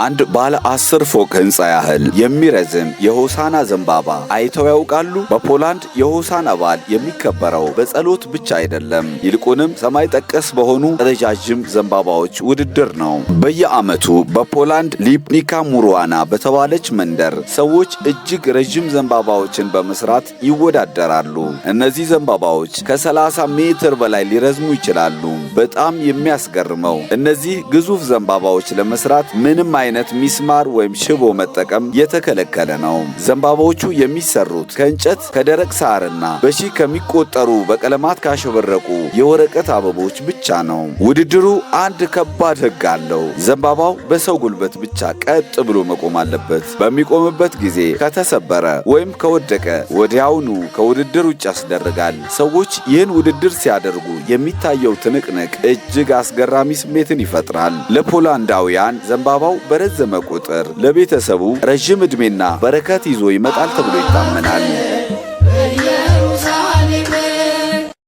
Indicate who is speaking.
Speaker 1: አንድ ባለ 10 ፎቅ ህንፃ ያህል የሚረዝም የሆሳና ዘንባባ አይተው ያውቃሉ? በፖላንድ የሆሳና በዓል የሚከበረው በጸሎት ብቻ አይደለም፣ ይልቁንም ሰማይ ጠቀስ በሆኑ ረጃጅም ዘንባባዎች ውድድር ነው። በየዓመቱ በፖላንድ ሊፕኒካ ሙሩዋና በተባለች መንደር ሰዎች እጅግ ረጅም ዘንባባዎችን በመስራት ይወዳደራሉ። እነዚህ ዘንባባዎች ከ30 ሜትር በላይ ሊረዝሙ ይችላሉ። በጣም የሚያስገርመው እነዚህ ግዙፍ ዘንባባዎች ለመስራት ምንም አይነት ሚስማር ወይም ሽቦ መጠቀም የተከለከለ ነው። ዘንባባዎቹ የሚሰሩት ከእንጨት፣ ከደረቅ ሳርና በሺህ ከሚቆጠሩ በቀለማት ካሸበረቁ የወረቀት አበቦች ብቻ ነው። ውድድሩ አንድ ከባድ ሕግ አለው። ዘንባባው በሰው ጉልበት ብቻ ቀጥ ብሎ መቆም አለበት። በሚቆምበት ጊዜ ከተሰበረ ወይም ከወደቀ ወዲያውኑ ከውድድር ውጭ ያስደርጋል። ሰዎች ይህን ውድድር ሲያደርጉ የሚታየው ትንቅንቅ እጅግ አስገራሚ ስሜትን ይፈጥራል። ለፖላንዳውያን ዘንባባው በረዘመ ቁጥር ለቤተሰቡ ረጅም ዕድሜና በረከት ይዞ ይመጣል ተብሎ ይታመናል።